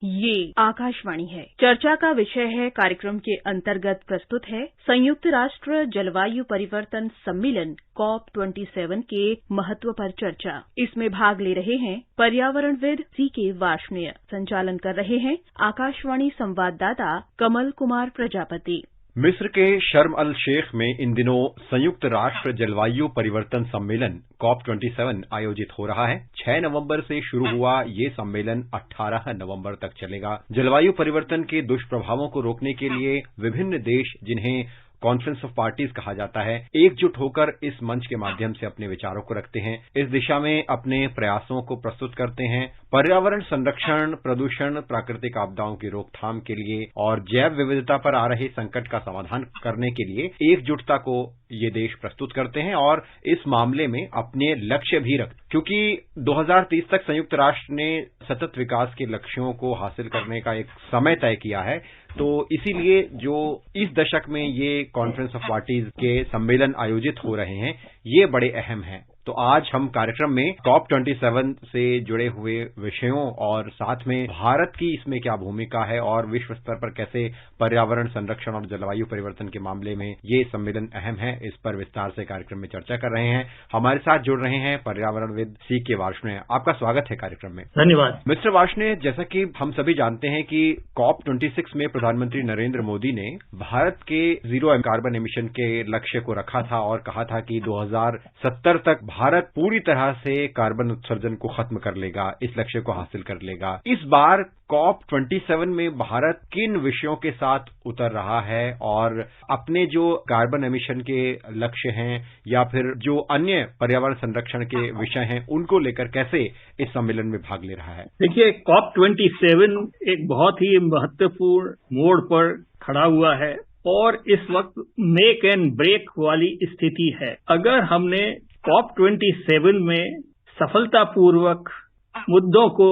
ये आकाशवाणी है। चर्चा का विषय है, कार्यक्रम के अंतर्गत प्रस्तुत है संयुक्त राष्ट्र जलवायु परिवर्तन सम्मेलन COP27 के महत्व पर चर्चा। इसमें भाग ले रहे हैं पर्यावरणविद CK वार्ष्णेय। संचालन कर रहे हैं आकाशवाणी संवाददाता कमल कुमार प्रजापति। मिस्र के शर्म अल शेख में इन दिनों संयुक्त राष्ट्र जलवायु परिवर्तन सम्मेलन COP27 आयोजित हो रहा है। 6 नवंबर से शुरू हुआ ये सम्मेलन 18 नवंबर तक चलेगा। जलवायु परिवर्तन के दुष्प्रभावों को रोकने के लिए विभिन्न देश, जिन्हें कॉन्फ्रेंस ऑफ पार्टीज कहा जाता है, एकजुट होकर इस मंच के माध्यम से अपने विचारों को रखते हैं, इस दिशा में अपने प्रयासों को प्रस्तुत करते हैं। पर्यावरण संरक्षण, प्रदूषण, प्राकृतिक आपदाओं की रोकथाम के लिए और जैव विविधता पर आ रहे संकट का समाधान करने के लिए एकजुटता को ये देश प्रस्तुत करते हैं और इस मामले में अपने लक्ष्य भी रखते हैं। क्योंकि 2030 तक संयुक्त राष्ट्र ने सतत विकास के लक्ष्यों को हासिल करने का एक समय तय किया है, तो इसीलिए जो इस दशक में ये कॉन्फ्रेंस ऑफ पार्टीज के सम्मेलन आयोजित हो रहे हैं, ये बड़े अहम हैं। तो आज हम कार्यक्रम में COP27 से जुड़े हुए विषयों और साथ में भारत की इसमें क्या भूमिका है और विश्व स्तर पर कैसे पर्यावरण संरक्षण और जलवायु परिवर्तन के मामले में ये सम्मेलन अहम है, इस पर विस्तार से कार्यक्रम में चर्चा कर रहे हैं। हमारे साथ जुड़ रहे हैं पर्यावरणविद CK वार्ष्णेय। आपका स्वागत है कार्यक्रम में। धन्यवाद। मिस्टर वार्ष्णेय, जैसा कि हम सभी जानते हैं कि COP26 में प्रधानमंत्री नरेंद्र मोदी ने भारत के जीरो कार्बन एमिशन के लक्ष्य को रखा था और कहा था कि 2070 तक भारत पूरी तरह से कार्बन उत्सर्जन को खत्म कर लेगा, इस लक्ष्य को हासिल कर लेगा। इस बार COP27 में भारत किन विषयों के साथ उतर रहा है और अपने जो कार्बन एमिशन के लक्ष्य हैं या फिर जो अन्य पर्यावरण संरक्षण के विषय हैं, उनको लेकर कैसे इस सम्मेलन में भाग ले रहा है? देखिए, COP27 एक बहुत ही महत्वपूर्ण मोड़ पर खड़ा हुआ है और इस वक्त मेक एंड ब्रेक वाली स्थिति है। अगर हमने COP27 में सफलतापूर्वक मुद्दों को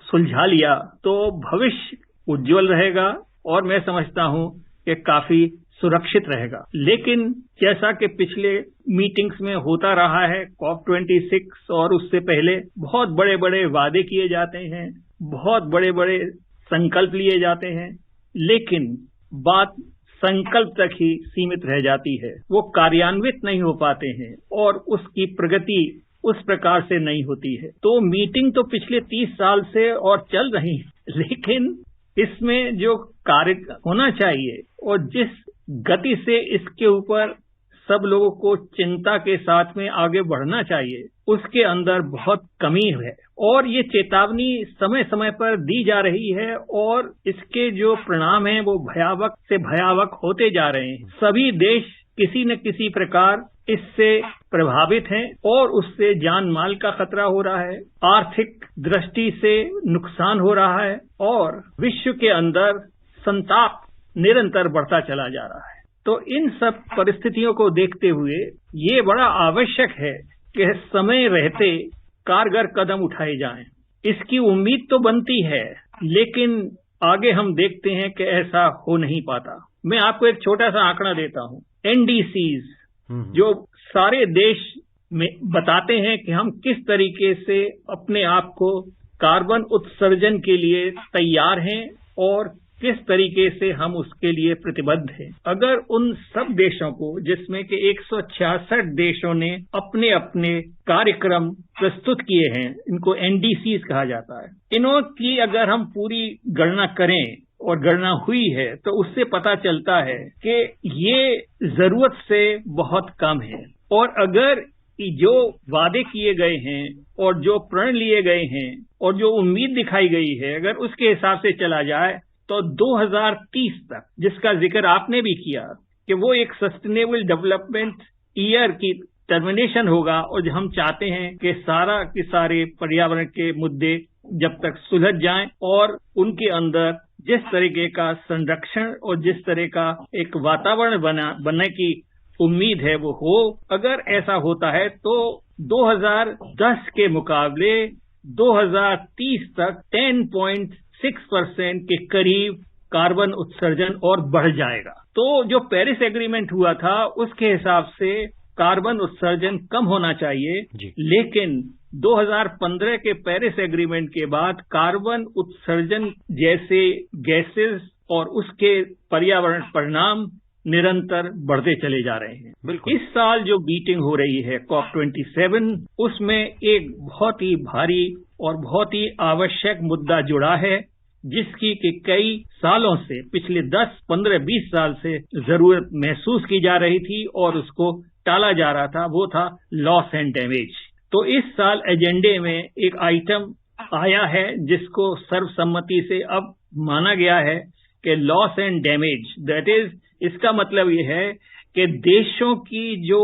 सुलझा लिया तो भविष्य उज्जवल रहेगा और मैं समझता हूं कि काफी सुरक्षित रहेगा। लेकिन जैसा कि पिछले मीटिंग्स में होता रहा है, COP26 और उससे पहले बहुत बड़े बड़े वादे किए जाते हैं, बहुत बड़े बड़े संकल्प लिए जाते हैं, लेकिन बात संकल्प तक ही सीमित रह जाती है। वो कार्यान्वित नहीं हो पाते हैं और उसकी प्रगति उस प्रकार से नहीं होती है। तो मीटिंग तो पिछले 30 साल से और चल रही है, लेकिन इसमें जो कार्य होना चाहिए और जिस गति से इसके ऊपर सब लोगों को चिंता के साथ में आगे बढ़ना चाहिए, उसके अंदर बहुत कमी है और ये चेतावनी समय समय पर दी जा रही है और इसके जो परिणाम हैं वो भयावह से भयावह होते जा रहे हैं। सभी देश किसी न किसी प्रकार इससे प्रभावित हैं और उससे जान माल का खतरा हो रहा है, आर्थिक दृष्टि से नुकसान हो रहा है और विश्व के अंदर संताप निरंतर बढ़ता चला जा रहा है। तो इन सब परिस्थितियों को देखते हुए ये बड़ा आवश्यक है कि समय रहते कारगर कदम उठाए जाएं। इसकी उम्मीद तो बनती है, लेकिन आगे हम देखते हैं कि ऐसा हो नहीं पाता। मैं आपको एक छोटा सा आंकड़ा देता हूं। NDCs जो सारे देश में बताते हैं कि हम किस तरीके से अपने आप को कार्बन उत्सर्जन के लिए तैयार हैं और किस तरीके से हम उसके लिए प्रतिबद्ध हैं। अगर उन सब देशों को, जिसमें कि 166 देशों ने अपने अपने कार्यक्रम प्रस्तुत किए हैं, इनको NDCs कहा जाता है, इनों की अगर हम पूरी गणना करें और गणना हुई है तो उससे पता चलता है कि ये जरूरत से बहुत कम है। और अगर जो वादे किए गए हैं और जो प्रण लिए गए हैं और जो उम्मीद दिखाई गई है, अगर उसके हिसाब से चला जाए तो 2030 तक, जिसका जिक्र आपने भी किया कि वो एक सस्टेनेबल डेवलपमेंट ईयर की टर्मिनेशन होगा और हम चाहते हैं कि सारे पर्यावरण के मुद्दे जब तक सुलझ जाएं और उनके अंदर जिस तरीके का संरक्षण और जिस तरह का एक वातावरण बनने की उम्मीद है वो हो। अगर ऐसा होता है तो 2010 के मुकाबले 2030 तक 10.6% के करीब कार्बन उत्सर्जन और बढ़ जाएगा। तो जो पेरिस एग्रीमेंट हुआ था उसके हिसाब से कार्बन उत्सर्जन कम होना चाहिए, लेकिन 2015 के पेरिस एग्रीमेंट के बाद कार्बन उत्सर्जन जैसे गैसेस और उसके पर्यावरण परिणाम निरंतर बढ़ते चले जा रहे हैं। इस साल जो मीटिंग हो रही है COP27, उसमें एक बहुत ही भारी और बहुत ही आवश्यक मुद्दा जुड़ा है, जिसकी कि कई सालों से, पिछले 10, 15, 20 साल से जरूरत महसूस की जा रही थी और उसको टाला जा रहा था। वो था लॉस एंड डैमेज। तो इस साल एजेंडे में एक आइटम आया है जिसको सर्वसम्मति से अब माना गया है कि loss and damage, that is, इसका मतलब ये है कि देशों की जो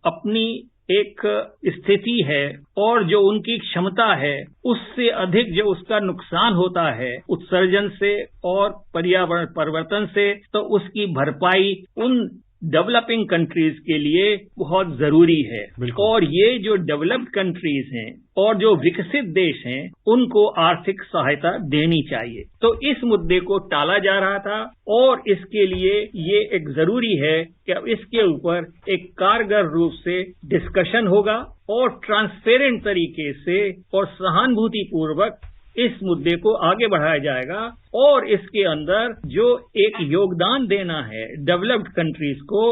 अपनी एक स्थिति है और जो उनकी क्षमता है, उससे अधिक जो उसका नुकसान होता है उत्सर्जन से और पर्यावरण परिवर्तन से, तो उसकी भरपाई उन डेवलपिंग कंट्रीज के लिए बहुत जरूरी है। और ये जो डेवलप्ड कंट्रीज हैं और जो विकसित देश हैं, उनको आर्थिक सहायता देनी चाहिए। तो इस मुद्दे को टाला जा रहा था और इसके लिए ये एक जरूरी है कि अब इसके ऊपर एक कारगर रूप से डिस्कशन होगा और ट्रांसपेरेंट तरीके से और सहानुभूति पूर्वक इस मुद्दे को आगे बढ़ाया जाएगा और इसके अंदर जो एक योगदान देना है डेवलप्ड कंट्रीज को,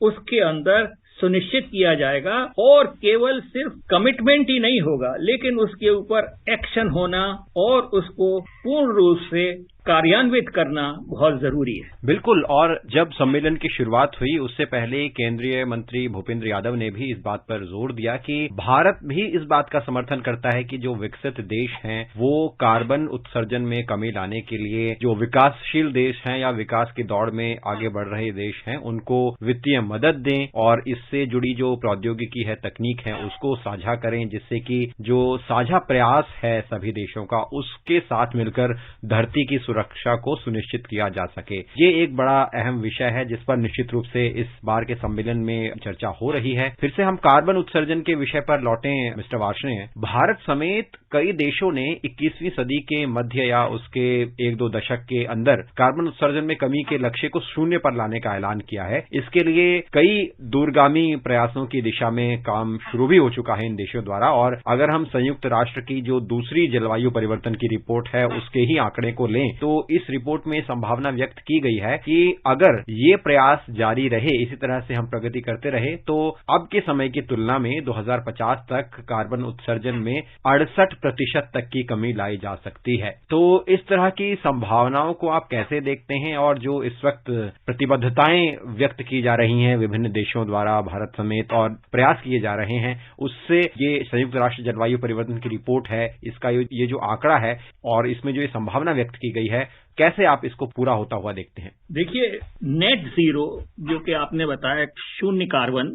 उसके अंदर सुनिश्चित किया जाएगा। और केवल सिर्फ कमिटमेंट ही नहीं होगा, लेकिन उसके ऊपर एक्शन होना और उसको पूर्ण रूप से कार्यान्वित करना बहुत जरूरी है। बिल्कुल। और जब सम्मेलन की शुरुआत हुई उससे पहले केंद्रीय मंत्री भूपेंद्र यादव ने भी इस बात पर जोर दिया कि भारत भी इस बात का समर्थन करता है कि जो विकसित देश हैं वो कार्बन उत्सर्जन में कमी लाने के लिए जो विकासशील देश हैं या विकास की दौड़ में आगे बढ़ रहे देश हैं, उनको वित्तीय मदद दें और इससे जुड़ी जो प्रौद्योगिकी है, तकनीक है, उसको साझा करें, जिससे कि जो साझा प्रयास है सभी देशों का, उसके साथ मिलकर धरती की सुरक्षा को सुनिश्चित किया जा सके। ये एक बड़ा अहम विषय है जिस पर निश्चित रूप से इस बार के सम्मेलन में चर्चा हो रही है। फिर से हम कार्बन उत्सर्जन के विषय पर लौटें मिस्टर वार्ष्णेय। भारत समेत कई देशों ने 21वीं सदी के मध्य या उसके 1-2 दशक के अंदर कार्बन उत्सर्जन में कमी के लक्ष्य को शून्य पर लाने का ऐलान किया है। इसके लिए कई दूरगामी प्रयासों की दिशा में काम शुरू भी हो चुका है इन देशों द्वारा। और अगर हम संयुक्त राष्ट्र की जो दूसरी जलवायु परिवर्तन की रिपोर्ट है उसके ही आंकड़े को लें तो इस रिपोर्ट में संभावना व्यक्त की गई है कि अगर ये प्रयास जारी रहे, इसी तरह से हम प्रगति करते रहे, तो अब के समय की तुलना में 2050 तक कार्बन उत्सर्जन में 68% तक की कमी लाई जा सकती है। तो इस तरह की संभावनाओं को आप कैसे देखते हैं और जो इस वक्त प्रतिबद्धताएं व्यक्त की जा रही हैं विभिन्न देशों द्वारा, भारत समेत, और प्रयास किए जा रहे हैं, उससे ये संयुक्त राष्ट्र जलवायु परिवर्तन की रिपोर्ट है, इसका ये जो आंकड़ा है और इसमें जो ये संभावना व्यक्त की गई है, कैसे आप इसको पूरा होता हुआ देखते हैं? देखिए, नेट जीरो जो कि आपने बताया, शून्य कार्बन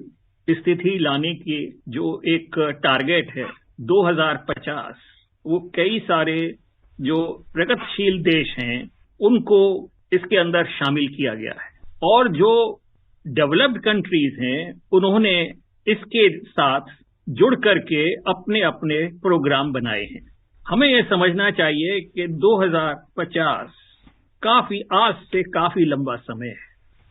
स्थिति लाने की जो एक टारगेट है 2050, वो कई सारे जो प्रगतिशील देश हैं उनको इसके अंदर शामिल किया गया है और जो डेवलप्ड कंट्रीज हैं उन्होंने इसके साथ जुड़ करके अपने अपने प्रोग्राम बनाए हैं। हमें यह समझना चाहिए कि 2050 काफी, आज से काफी लंबा समय है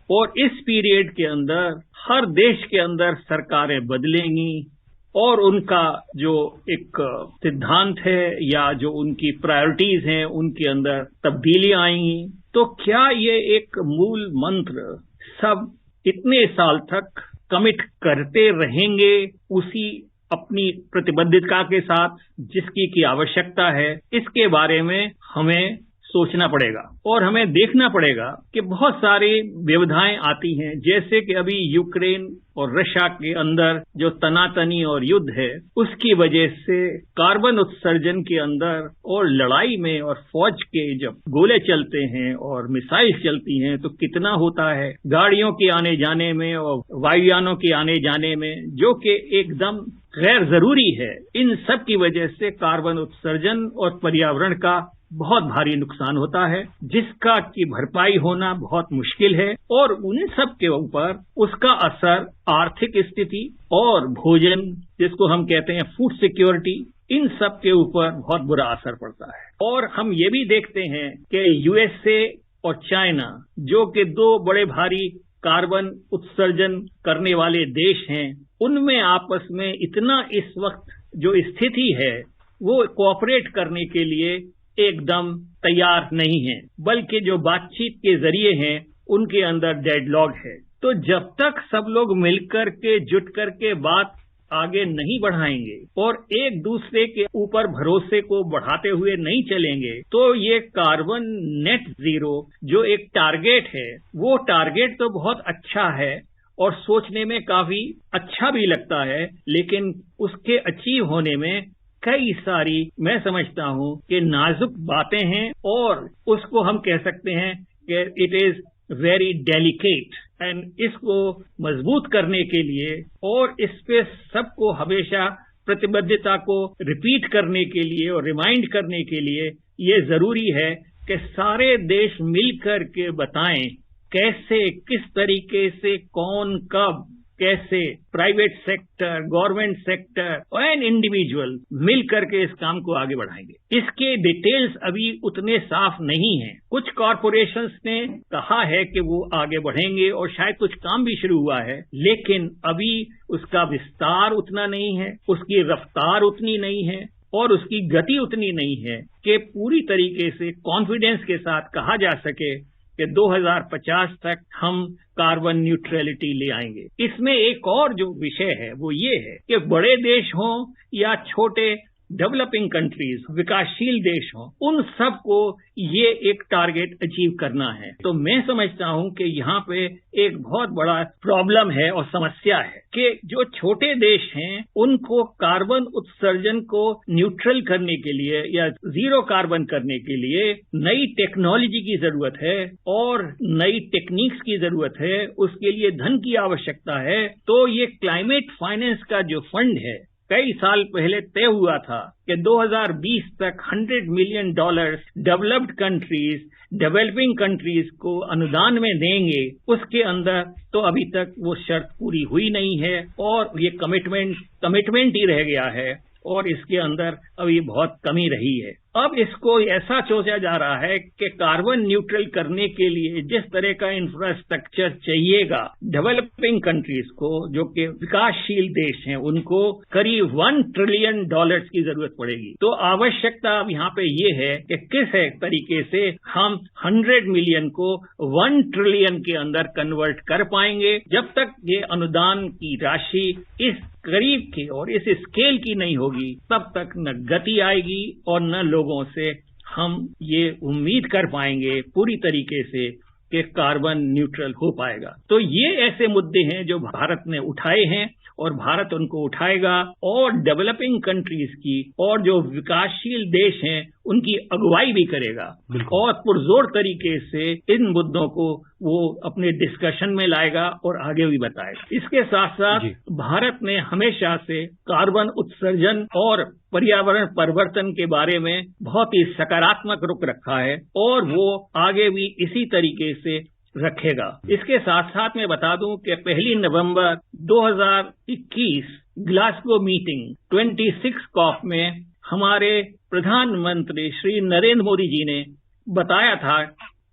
और इस पीरियड के अंदर हर देश के अंदर सरकारें बदलेंगी और उनका जो एक सिद्धांत है या जो उनकी प्रायोरिटीज हैं उनके अंदर तब्दीलियां आएंगी। तो क्या ये एक मूल मंत्र सब इतने साल तक कमिट करते रहेंगे उसी अपनी प्रतिबद्धता के साथ जिसकी की आवश्यकता है? इसके बारे में हमें सोचना पड़ेगा और हमें देखना पड़ेगा कि बहुत सारी विविधाएं आती हैं, जैसे कि अभी यूक्रेन और रशिया के अंदर जो तनातनी और युद्ध है, उसकी वजह से कार्बन उत्सर्जन के अंदर और लड़ाई में और फौज के जब गोले चलते हैं और मिसाइल चलती हैं तो कितना होता है, गाड़ियों के आने जाने में और वायुयानों के आने जाने में, जो कि एकदम गैर जरूरी है। इन सब की वजह से कार्बन उत्सर्जन और पर्यावरण का बहुत भारी नुकसान होता है, जिसका की भरपाई होना बहुत मुश्किल है और उन सब के ऊपर उसका असर आर्थिक स्थिति और भोजन, जिसको हम कहते हैं फूड सिक्योरिटी, इन सब के ऊपर बहुत बुरा असर पड़ता है। और हम ये भी देखते हैं कि यूएसए और चाइना, जो कि 2 बड़े भारी कार्बन उत्सर्जन करने वाले देश हैं, उनमें आपस में इतना इस वक्त जो स्थिति है वो कोऑपरेट करने के लिए एकदम तैयार नहीं है, बल्कि जो बातचीत के जरिए हैं उनके अंदर डेडलॉक है। तो जब तक सब लोग मिलकर के जुट करके बात आगे नहीं बढ़ाएंगे और एक दूसरे के ऊपर भरोसे को बढ़ाते हुए नहीं चलेंगे, तो ये कार्बन नेट जीरो जो एक टारगेट है, वो टारगेट तो बहुत अच्छा है और सोचने में काफी अच्छा भी लगता है, लेकिन उसके अचीव होने में कई सारी मैं समझता हूं कि नाजुक बातें हैं और उसको हम कह सकते हैं कि it is very delicate and इसको मजबूत करने के लिए और इस पे सबको हमेशा प्रतिबद्धता को रिपीट करने के लिए और रिमाइंड करने के लिए ये जरूरी है कि सारे देश मिलकर के बताएं कैसे, किस तरीके से, कौन, कब, कैसे private sector, government sector and individual मिल करके इस काम को आगे बढ़ाएंगे। इसके डिटेल्स अभी उतने साफ नहीं हैं। कुछ कॉरपोरेशंस ने कहा है कि वो आगे बढ़ेंगे और शायद कुछ काम भी शुरू हुआ है, लेकिन अभी उसका विस्तार उतना नहीं है, उसकी रफ्तार उतनी नहीं है और उसकी गति उतनी नहीं है कि पूरी तरीके से कॉन्फिडेंस के साथ कहा जा सके कि 2050 तक हम कार्बन न्यूट्रलिटी ले आएंगे। इसमें एक और जो विषय है वो ये है कि बड़े देश हों या छोटे डेवलपिंग कंट्रीज, विकासशील देश हों, उन सबको ये एक टारगेट अचीव करना है। तो मैं समझता हूं कि यहाँ पे एक बहुत बड़ा प्रॉब्लम है और समस्या है कि जो छोटे देश हैं उनको कार्बन उत्सर्जन को न्यूट्रल करने के लिए या जीरो कार्बन करने के लिए नई टेक्नोलॉजी की जरूरत है और नई टेक्निक्स की जरूरत है, उसके लिए धन की आवश्यकता है। तो ये क्लाइमेट फाइनेंस का जो फंड है, कई साल पहले तय हुआ था कि 2020 तक $100 million developed countries, developing countries को अनुदान में देंगे। उसके अंदर तो अभी तक वो शर्त पूरी हुई नहीं है और ये कमिटमेंट ही रह गया है और इसके अंदर अभी बहुत कमी रही है। अब इसको ऐसा सोचा जा रहा है कि कार्बन न्यूट्रल करने के लिए जिस तरह का इंफ्रास्ट्रक्चर चाहिएगा डेवलपिंग कंट्रीज को, जो कि विकासशील देश हैं, उनको करीब $1 ट्रिलियन की जरूरत पड़ेगी। तो आवश्यकता अब यहाँ पे ये है कि किस तरीके से हम 100 मिलियन को 1 ट्रिलियन के अंदर कन्वर्ट कर पाएंगे। जब तक ये अनुदान की राशि इस करीब की और इस स्केल की नहीं होगी, तब तक न गति आएगी और न लोगों से हम ये उम्मीद कर पाएंगे पूरी तरीके से कि कार्बन न्यूट्रल हो पाएगा। तो ये ऐसे मुद्दे हैं जो भारत ने उठाए हैं और भारत उनको उठाएगा और डेवलपिंग कंट्रीज की और जो विकासशील देश हैं उनकी अगुवाई भी करेगा और पुरजोर तरीके से इन मुद्दों को वो अपने डिस्कशन में लाएगा और आगे भी बताएगा। इसके साथ साथ भारत ने हमेशा से कार्बन उत्सर्जन और पर्यावरण परिवर्तन के बारे में बहुत ही सकारात्मक रुख रखा है और वो आगे भी इसी तरीके से रखेगा। इसके साथ साथ मैं बता दूं कि 1 नवंबर 2021 ग्लासगो मीटिंग 26 कॉप में हमारे प्रधानमंत्री श्री नरेंद्र मोदी जी ने बताया था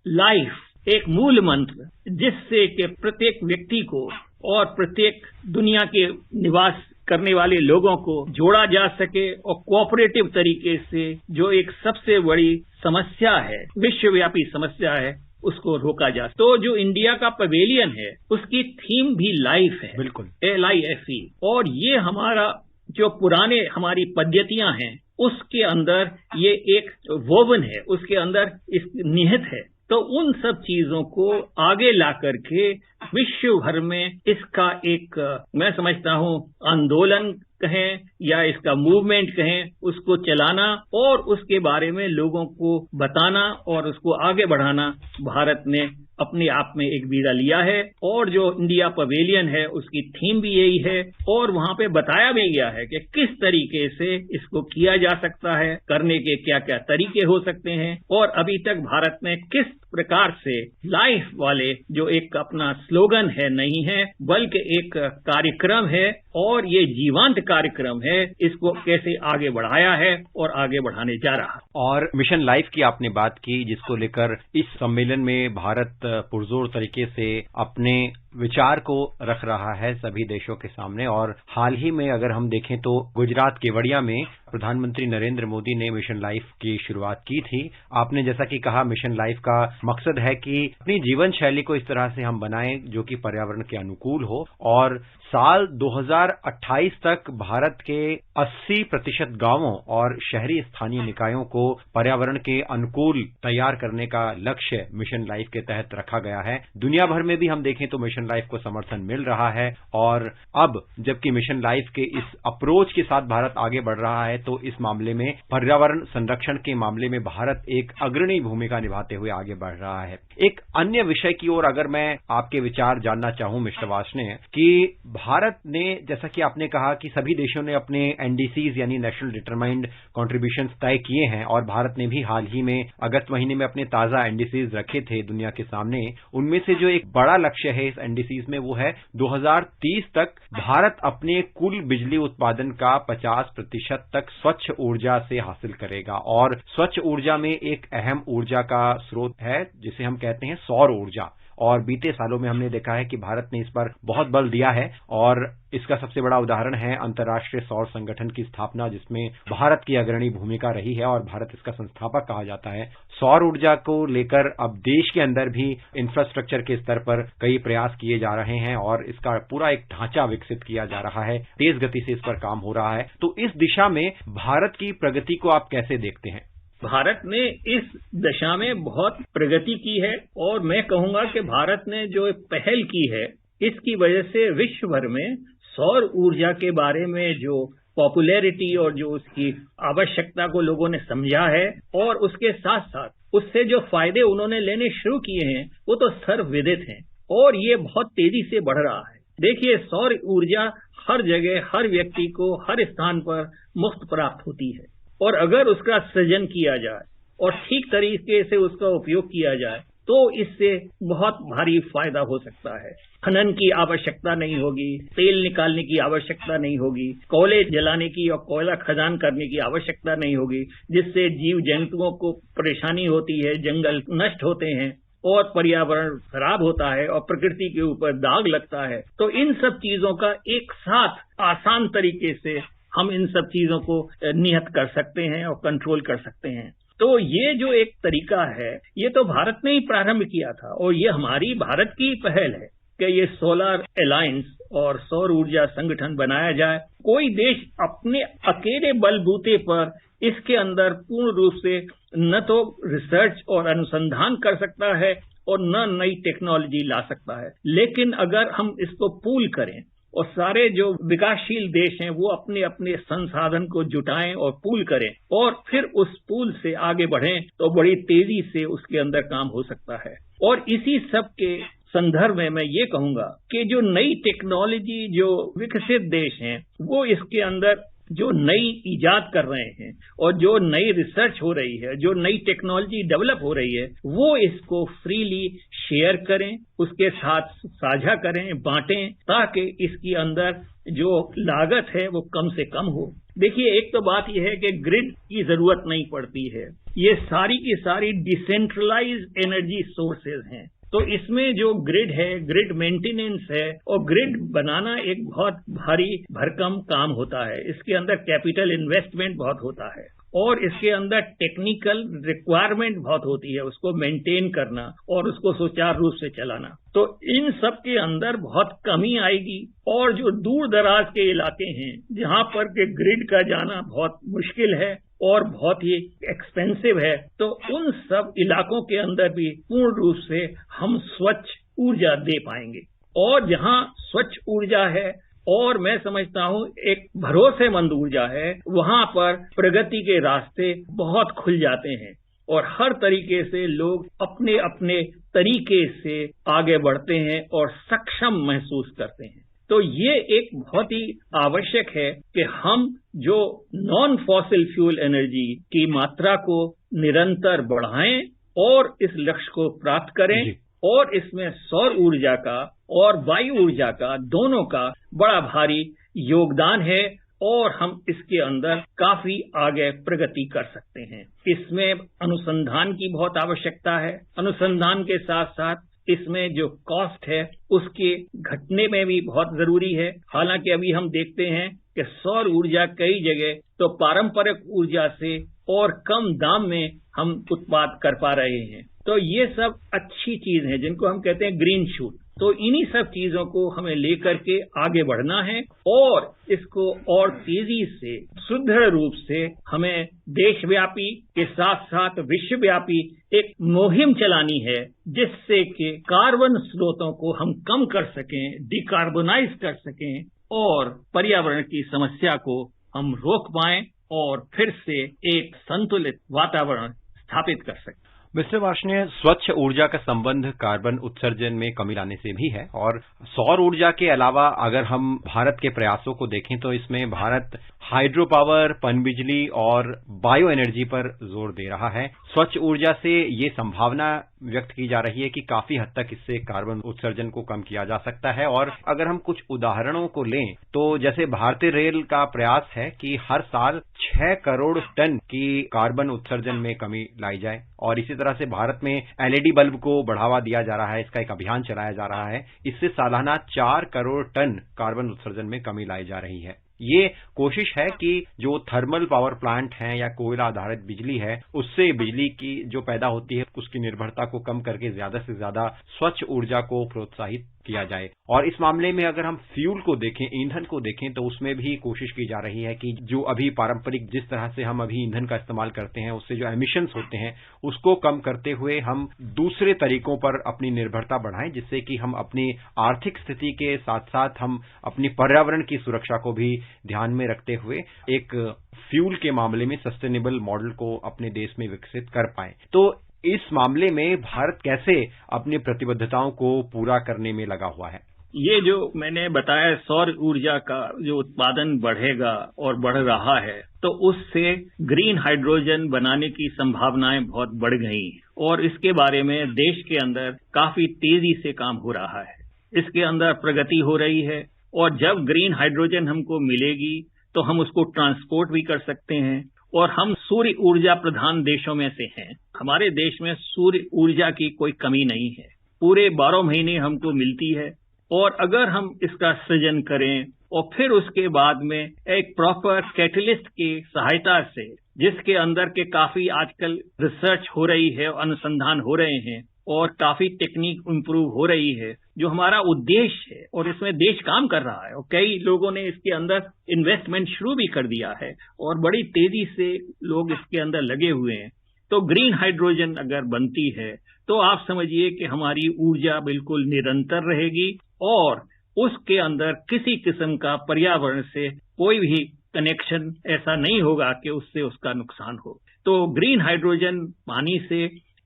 लाइफ एक मूल मंत्र, जिससे कि प्रत्येक व्यक्ति को और प्रत्येक दुनिया के निवास करने वाले लोगों को जोड़ा जा सके और कोऑपरेटिव तरीके से जो एक सबसे बड़ी समस्या है, विश्वव्यापी समस्या है, उसको रोका जा। तो जो इंडिया का पवेलियन है उसकी थीम भी लाइफ है, बिल्कुल LIFE। और ये हमारा जो पुराने हमारी पद्धतियां हैं उसके अंदर ये एक वोवन है, उसके अंदर इस निहित है। तो उन सब चीजों को आगे ला करके विश्व भर में इसका एक मैं समझता हूं आंदोलन कहें या इसका मूवमेंट कहें, उसको चलाना और उसके बारे में लोगों को बताना और उसको आगे बढ़ाना भारत ने अपने आप में एक बीड़ा लिया है। और जो इंडिया पवेलियन है उसकी थीम भी यही है और वहां पे बताया भी गया है कि किस तरीके से इसको किया जा सकता है, करने के क्या क्या तरीके हो सकते हैं और अभी तक भारत ने किस प्रकार से लाइफ वाले जो एक अपना स्लोगन है नहीं है बल्कि एक कार्यक्रम है और ये जीवंत कार्यक्रम है, इसको कैसे आगे बढ़ाया है और आगे बढ़ाने जा रहा है। और मिशन लाइफ की आपने बात की, जिसको लेकर इस सम्मेलन में भारत पुरजोर तरीके से अपने विचार को रख रहा है सभी देशों के सामने। और हाल ही में अगर हम देखें तो गुजरात केवड़िया में प्रधानमंत्री नरेंद्र मोदी ने मिशन लाइफ की शुरुआत की थी। आपने जैसा कि कहा, मिशन लाइफ का मकसद है कि अपनी जीवन शैली को इस तरह से हम बनाएं जो कि पर्यावरण के अनुकूल हो, और साल 2028 तक भारत के 80% गांवों और शहरी स्थानीय निकायों को पर्यावरण के अनुकूल तैयार करने का लक्ष्य मिशन लाइफ के तहत रखा गया है। दुनिया भर में भी हम देखें तो मिशन लाइफ को समर्थन मिल रहा है, और अब जबकि मिशन लाइफ के इस अप्रोच के साथ भारत आगे बढ़ रहा है, तो इस मामले में पर्यावरण संरक्षण के मामले में भारत एक अग्रणी भूमिका निभाते हुए आगे बढ़ रहा है। एक अन्य विषय की ओर अगर मैं आपके विचार जानना चाहूं मिस्टर वार्ष्णेय, कि भारत ने, जैसा कि आपने कहा कि सभी देशों ने अपने एनडीसीज यानी नेशनल डिटरमाइंड कॉन्ट्रीब्यूशंस तय किए हैं, और भारत ने भी हाल ही में अगस्त महीने में अपने ताजा एनडीसीज रखे थे दुनिया के सामने। उनमें से जो एक बड़ा लक्ष्य है इस एनडीसीज में वो है 2030 तक भारत अपने कुल बिजली उत्पादन का 50% तक स्वच्छ ऊर्जा से हासिल करेगा। और स्वच्छ ऊर्जा में एक अहम ऊर्जा का स्रोत है जिसे हम कहते हैं सौर ऊर्जा, और बीते सालों में हमने देखा है कि भारत ने इस पर बहुत बल दिया है, और इसका सबसे बड़ा उदाहरण है अंतर्राष्ट्रीय सौर संगठन की स्थापना, जिसमें भारत की अग्रणी भूमिका रही है और भारत इसका संस्थापक कहा जाता है। सौर ऊर्जा को लेकर अब देश के अंदर भी इंफ्रास्ट्रक्चर के स्तर पर कई प्रयास किए जा रहे हैं और इसका पूरा एक ढांचा विकसित किया जा रहा है, तेज गति से इस पर काम हो रहा है। तो इस दिशा में भारत की प्रगति को आप कैसे देखते हैं? भारत ने इस दिशा में बहुत प्रगति की है, और मैं कहूंगा कि भारत ने जो पहल की है इसकी वजह से विश्व भर में सौर ऊर्जा के बारे में जो पॉपुलैरिटी और जो उसकी आवश्यकता को लोगों ने समझा है, और उसके साथ साथ उससे जो फायदे उन्होंने लेने शुरू किए हैं वो तो सर्वविदित हैं, और ये बहुत तेजी से बढ़ रहा है। देखिए, सौर ऊर्जा हर जगह, हर व्यक्ति को, हर स्थान पर मुफ्त प्राप्त होती है, और अगर उसका सृजन किया जाए और ठीक तरीके से उसका उपयोग किया जाए तो इससे बहुत भारी फायदा हो सकता है। खनन की आवश्यकता नहीं होगी, तेल निकालने की आवश्यकता नहीं होगी, कोयले जलाने की और कोयला खदान करने की आवश्यकता नहीं होगी, जिससे जीव जंतुओं को परेशानी होती है, जंगल नष्ट होते हैं और पर्यावरण खराब होता है और प्रकृति के ऊपर दाग लगता है। तो इन सब चीजों का एक साथ आसान तरीके से हम इन सब चीजों को नियत कर सकते हैं और कंट्रोल कर सकते हैं। तो ये जो एक तरीका है, ये तो भारत ने ही प्रारंभ किया था, और ये हमारी भारत की पहल है कि ये सोलर अलायंस और सौर ऊर्जा संगठन बनाया जाए। कोई देश अपने अकेले बलबूते पर इसके अंदर पूर्ण रूप से न तो रिसर्च और अनुसंधान कर सकता है और न नई टेक्नोलॉजी ला सकता है, लेकिन अगर हम इसको पूल करें और सारे जो विकासशील देश हैं वो अपने अपने संसाधन को जुटाएं और पूल करें और फिर उस पूल से आगे बढ़ें, तो बड़ी तेजी से उसके अंदर काम हो सकता है। और इसी सब के संदर्भ में मैं ये कहूंगा कि जो नई टेक्नोलॉजी जो विकसित देश हैं वो इसके अंदर जो नई इजाद कर रहे हैं और जो नई रिसर्च हो रही है, जो नई टेक्नोलॉजी डेवलप हो रही है, वो इसको फ्रीली शेयर करें, उसके साथ साझा करें, बांटें, ताकि इसके अंदर जो लागत है वो कम से कम हो। देखिए, एक तो बात यह है कि ग्रिड की जरूरत नहीं पड़ती है, ये सारी की सारी डिसेंट्रलाइज्ड एनर्जी सोर्सेज हैं। तो इसमें जो ग्रिड है, ग्रिड मेंटेनेंस है, और ग्रिड बनाना एक बहुत भारी भरकम काम होता है। इसके अंदर कैपिटल इन्वेस्टमेंट बहुत होता है और इसके अंदर टेक्निकल रिक्वायरमेंट बहुत होती है, उसको मेंटेन करना और उसको सुचारू रूप से चलाना। तो इन सब के अंदर बहुत कमी आएगी, और जो दूर दराज के इलाके हैं जहां पर के ग्रिड का जाना बहुत मुश्किल है और बहुत ही एक्सपेंसिव है, तो उन सब इलाकों के अंदर भी पूर्ण रूप से हम स्वच्छ ऊर्जा दे पाएंगे। और जहां स्वच्छ ऊर्जा है और मैं समझता हूं एक भरोसेमंद ऊर्जा है, वहां पर प्रगति के रास्ते बहुत खुल जाते हैं और हर तरीके से लोग अपने अपने तरीके से आगे बढ़ते हैं और सक्षम महसूस करते हैं। तो ये एक बहुत ही आवश्यक है कि हम जो नॉन फॉसिल फ्यूल एनर्जी की मात्रा को निरंतर बढ़ाएं और इस लक्ष्य को प्राप्त करें, और इसमें सौर ऊर्जा का और वायु ऊर्जा का दोनों का बड़ा भारी योगदान है और हम इसके अंदर काफी आगे प्रगति कर सकते हैं। इसमें अनुसंधान की बहुत आवश्यकता है। अनुसंधान के साथ साथ इसमें जो कॉस्ट है उसके घटने में भी बहुत जरूरी है। हालांकि अभी हम देखते हैं कि सौर ऊर्जा कई जगह तो पारंपरिक ऊर्जा से और कम दाम में हम उत्पाद कर पा रहे हैं। तो ये सब अच्छी चीज है जिनको हम कहते हैं ग्रीन शूट। तो इन्हीं सब चीजों को हमें लेकर के आगे बढ़ना है और इसको और तेजी से सुदृढ़ रूप से हमें देशव्यापी के साथ साथ विश्वव्यापी एक मुहिम चलानी है, जिससे कि कार्बन स्रोतों को हम कम कर सकें, डिकार्बोनाइज कर सकें और पर्यावरण की समस्या को हम रोक पाएं और फिर से एक संतुलित वातावरण स्थापित कर सकें। मिस्टर वार्ष्णेय, स्वच्छ ऊर्जा का संबंध कार्बन उत्सर्जन में कमी लाने से भी है और सौर ऊर्जा के अलावा अगर हम भारत के प्रयासों को देखें तो इसमें भारत हाइड्रो पावर, पनबिजली और बायो एनर्जी पर जोर दे रहा है। स्वच्छ ऊर्जा से ये संभावना व्यक्त की जा रही है कि काफी हद तक इससे कार्बन उत्सर्जन को कम किया जा सकता है। और अगर हम कुछ उदाहरणों को लें तो जैसे भारतीय रेल का प्रयास है कि हर साल 6 करोड़ टन की कार्बन उत्सर्जन में कमी लाई जाए और इसी तरह से भारत में एलईडी बल्ब को बढ़ावा दिया जा रहा है, इसका एक अभियान चलाया जा रहा है। इससे सालाना 4 करोड़ टन कार्बन उत्सर्जन में कमी लाई जा रही है। ये कोशिश है कि जो थर्मल पावर प्लांट हैं या कोयला आधारित बिजली है, उससे बिजली की जो पैदा होती है उसकी निर्भरता को कम करके ज्यादा से ज्यादा स्वच्छ ऊर्जा को प्रोत्साहित किया जाए। और इस मामले में अगर हम फ्यूल को देखें, ईंधन को देखें, तो उसमें भी कोशिश की जा रही है कि जो अभी पारंपरिक जिस तरह से हम अभी ईंधन का इस्तेमाल करते हैं उससे जो एमिशंस होते हैं उसको कम करते हुए हम दूसरे तरीकों पर अपनी निर्भरता बढ़ाएं, जिससे कि हम अपनी आर्थिक स्थिति के साथ साथ हम अपनी पर्यावरण की सुरक्षा को भी ध्यान में रखते हुए एक फ्यूल के मामले में सस्टेनेबल मॉडल को अपने देश में विकसित कर पाएं। तो इस मामले में भारत कैसे अपनी प्रतिबद्धताओं को पूरा करने में लगा हुआ है? ये जो मैंने बताया सौर ऊर्जा का जो उत्पादन बढ़ेगा और बढ़ रहा है, तो उससे ग्रीन हाइड्रोजन बनाने की संभावनाएं बहुत बढ़ गई और इसके बारे में देश के अंदर काफी तेजी से काम हो रहा है। इसके अंदर प्रगति हो रही है और जब ग्रीन हाइड्रोजन हमको मिलेगी तो हम उसको ट्रांसपोर्ट भी कर सकते हैं। और हम सूर्य ऊर्जा प्रधान देशों में से हैं। हमारे देश में सूर्य ऊर्जा की कोई कमी नहीं है, पूरे 12 महीने हमको मिलती है। और अगर हम इसका सृजन करें और फिर उसके बाद में एक प्रॉपर कैटलिस्ट की सहायता से, जिसके अंदर के काफी आजकल रिसर्च हो रही है, अनुसंधान हो रहे हैं और काफी टेक्निक इम्प्रूव हो रही है, जो हमारा उद्देश्य है और इसमें देश काम कर रहा है और कई लोगों ने इसके अंदर इन्वेस्टमेंट शुरू भी कर दिया है और बड़ी तेजी से लोग इसके अंदर लगे हुए हैं। तो ग्रीन हाइड्रोजन अगर बनती है तो आप समझिए कि हमारी ऊर्जा बिल्कुल निरंतर रहेगी और उसके अंदर किसी किस्म का पर्यावरण से कोई भी कनेक्शन ऐसा नहीं होगा कि उससे उसका नुकसान हो। तो ग्रीन हाइड्रोजन पानी से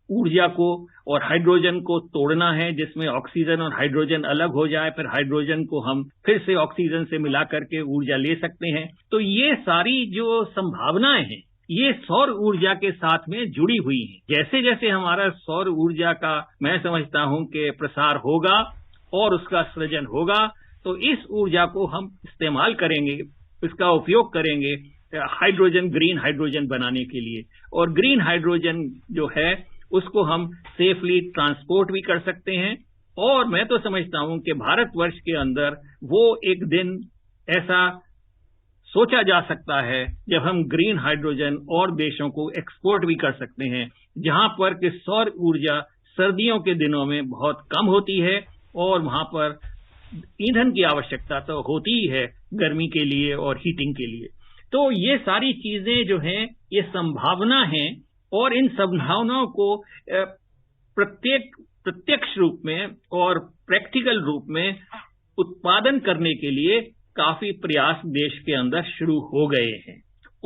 ऊर्जा को और हाइड्रोजन को तोड़ना है, जिसमें ऑक्सीजन और हाइड्रोजन अलग हो जाए, फिर हाइड्रोजन को हम फिर से ऑक्सीजन से मिला करके ऊर्जा ले सकते हैं। तो ये सारी जो संभावनाएं हैं ये सौर ऊर्जा के साथ में जुड़ी हुई हैं। जैसे जैसे हमारा सौर ऊर्जा का मैं समझता हूं कि प्रसार होगा और उसका सृजन होगा, तो इस ऊर्जा को हम इस्तेमाल करेंगे, इसका उपयोग करेंगे हाइड्रोजन, ग्रीन हाइड्रोजन बनाने के लिए। और ग्रीन हाइड्रोजन जो है उसको हम सेफली ट्रांसपोर्ट भी कर सकते हैं। और मैं तो समझता हूं कि भारतवर्ष के अंदर वो एक दिन ऐसा सोचा जा सकता है जब हम ग्रीन हाइड्रोजन और देशों को एक्सपोर्ट भी कर सकते हैं, जहां पर कि सौर ऊर्जा सर्दियों के दिनों में बहुत कम होती है और वहां पर ईंधन की आवश्यकता तो होती ही है गर्मी के लिए और हीटिंग के लिए। तो ये सारी चीजें जो हैं ये संभावना हैं और इन संभावनाओं को प्रत्यक्ष रूप में और प्रैक्टिकल रूप में उत्पादन करने के लिए काफी प्रयास देश के अंदर शुरू हो गए हैं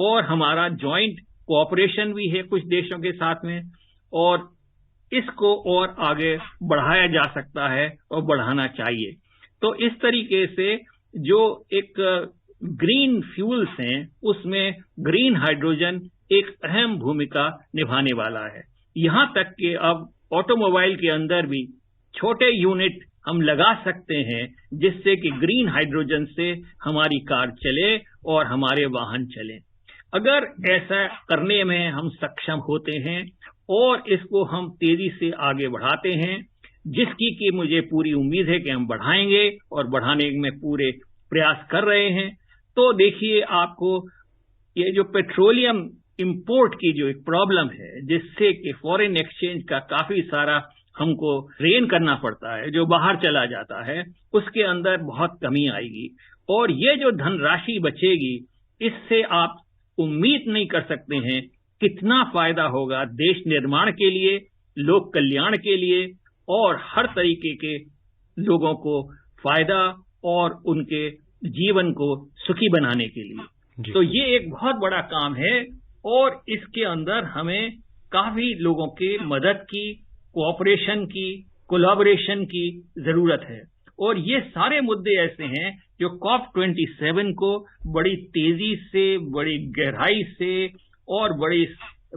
और हमारा जॉइंट कोऑपरेशन भी है कुछ देशों के साथ में और इसको और आगे बढ़ाया जा सकता है और बढ़ाना चाहिए। तो इस तरीके से जो एक ग्रीन फ्यूल्स हैं उसमें ग्रीन हाइड्रोजन एक अहम भूमिका निभाने वाला है। यहां तक कि अब ऑटोमोबाइल के अंदर भी छोटे यूनिट हम लगा सकते हैं जिससे कि ग्रीन हाइड्रोजन से हमारी कार चले और हमारे वाहन चलें। अगर ऐसा करने में हम सक्षम होते हैं और इसको हम तेजी से आगे बढ़ाते हैं जिसकी कि मुझे पूरी उम्मीद है कि हम बढ़ाएंगे और बढ़ाने में पूरे प्रयास कर रहे हैं। तो देखिए, आपको ये जो पेट्रोलियम इंपोर्ट की जो एक प्रॉब्लम है, जिससे कि फॉरेन एक्सचेंज का काफी सारा हमको रेन करना पड़ता है, जो बाहर चला जाता है, उसके अंदर बहुत कमी आएगी। और ये जो धनराशि बचेगी, इससे आप उम्मीद नहीं कर सकते हैं कितना फायदा होगा देश निर्माण के लिए, लोक कल्याण के लिए और हर तरीके के लोगों को फायदा और उनके जीवन को सुखी बनाने के लिए। तो ये एक बहुत बड़ा काम है और इसके अंदर हमें काफी लोगों की मदद की, कोऑपरेशन की, कोलैबोरेशन की जरूरत है। और ये सारे मुद्दे ऐसे हैं जो COP27 को बड़ी तेजी से, बड़ी गहराई से और बड़ी,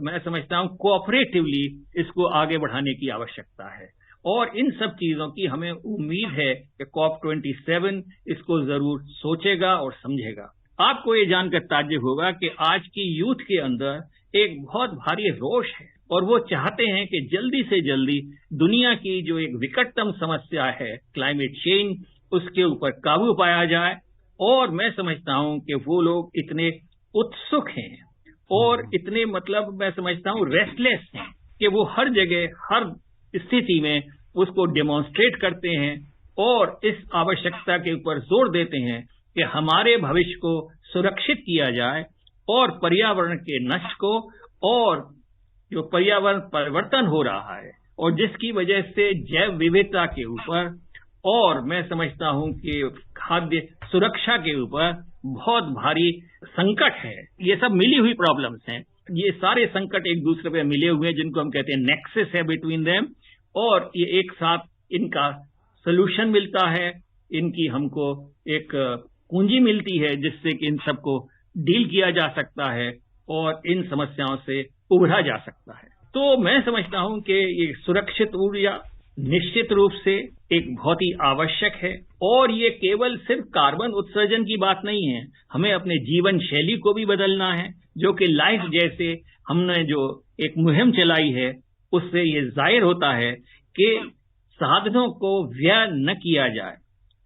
मैं समझता हूं, कोऑपरेटिवली इसको आगे बढ़ाने की आवश्यकता है। और इन सब चीजों की हमें उम्मीद है कि COP27 इसको जरूर सोचेगा और समझेगा। आपको ये जानकर ताज्जुब होगा कि आज की यूथ के अंदर एक बहुत भारी रोष है और वो चाहते हैं कि जल्दी से जल्दी दुनिया की जो एक विकटतम समस्या है क्लाइमेट चेंज, उसके ऊपर काबू पाया जाए। और मैं समझता हूं कि वो लोग इतने उत्सुक हैं और इतने, मतलब मैं समझता हूं, रेस्टलेस हैं कि वो हर जगह, हर स्थिति में उसको डेमोन्स्ट्रेट करते हैं और इस आवश्यकता के ऊपर जोर देते हैं कि हमारे भविष्य को सुरक्षित किया जाए और पर्यावरण के नष्ट को, और जो पर्यावरण परिवर्तन हो रहा है और जिसकी वजह से जैव विविधता के ऊपर और मैं समझता हूं कि खाद्य सुरक्षा के ऊपर बहुत भारी संकट है। ये सब मिली हुई प्रॉब्लम्स हैं। ये सारे संकट एक दूसरे पे मिले हुए हैं, जिनको हम कहते हैं नेक्सस है बिटवीन देम, और ये एक साथ इनका सोल्यूशन मिलता है, इनकी हमको एक पूंजी मिलती है जिससे कि इन सबको डील किया जा सकता है और इन समस्याओं से उभरा जा सकता है। तो मैं समझता हूं कि ये सुरक्षित ऊर्जा निश्चित रूप से एक बहुत ही आवश्यक है। और ये केवल सिर्फ कार्बन उत्सर्जन की बात नहीं है, हमें अपने जीवन शैली को भी बदलना है, जो कि लाइफ जैसे हमने जो एक मुहिम चलाई है, उससे ये जाहिर होता है कि साधनों को व्यय न किया जाए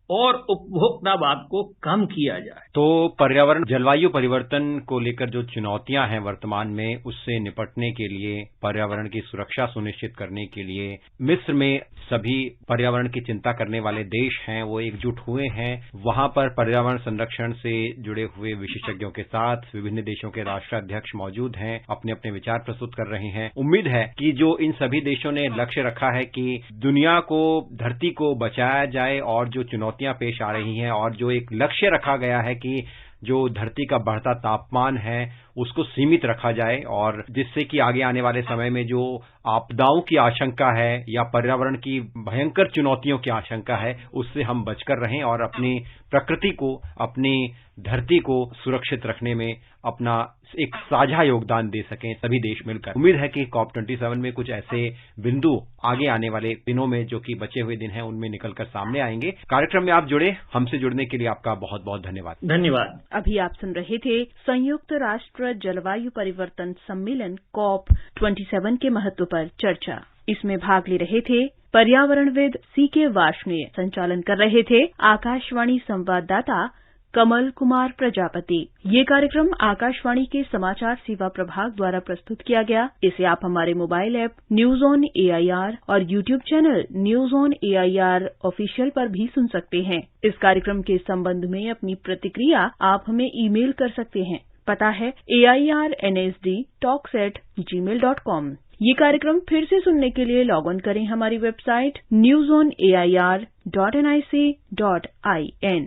और उपभोक्तावाद को कम किया जाए। तो पर्यावरण, जलवायु परिवर्तन को लेकर जो चुनौतियां हैं वर्तमान में, उससे निपटने के लिए, पर्यावरण की सुरक्षा सुनिश्चित करने के लिए मिस्र में सभी पर्यावरण की चिंता करने वाले देश हैं, वो एकजुट हुए हैं। वहां पर पर्यावरण संरक्षण से जुड़े हुए विशेषज्ञों के साथ विभिन्न देशों के राष्ट्राध्यक्ष मौजूद हैं, अपने अपने विचार प्रस्तुत कर रहे हैं। उम्मीद है कि जो इन सभी देशों ने लक्ष्य रखा है कि दुनिया को, धरती को बचाया जाए और जो चुनौतियां पेश आ रही हैं और जो एक लक्ष्य रखा गया है कि जो धरती का बढ़ता तापमान है उसको सीमित रखा जाए, और जिससे कि आगे आने वाले समय में जो आपदाओं की आशंका है या पर्यावरण की भयंकर चुनौतियों की आशंका है, उससे हम बचकर रहें और अपनी प्रकृति को, अपनी धरती को सुरक्षित रखने में अपना एक साझा योगदान दे सकें सभी देश मिलकर। उम्मीद है कि COP27 में कुछ ऐसे बिंदु आगे आने वाले दिनों में, जो कि बचे हुए दिन हैं, उनमें निकलकर सामने आएंगे। कार्यक्रम में आप जुड़े, हमसे जुड़ने के लिए आपका बहुत बहुत धन्यवाद। धन्यवाद। अभी आप सुन रहे थे संयुक्त राष्ट्र जलवायु परिवर्तन सम्मेलन COP27 के महत्व पर चर्चा। इसमें भाग ले रहे थे पर्यावरणविद CK वार्ष्णेय, संचालन कर रहे थे आकाशवाणी संवाददाता कमल कुमार प्रजापति। ये कार्यक्रम आकाशवाणी के समाचार सेवा प्रभाग द्वारा प्रस्तुत किया गया। इसे आप हमारे mobile app news on AIR और YouTube channel news on AIR official पर भी सुन सकते हैं। इस कार्यक्रम के संबंध में अपनी प्रतिक्रिया आप हमें ईमेल कर सकते हैं। पता है AIRNSD@gmail.com। ये कार्यक्रम फिर से सुनने के लिए लॉग ऑन करें हमारी वेबसाइट newsonair.nic.in।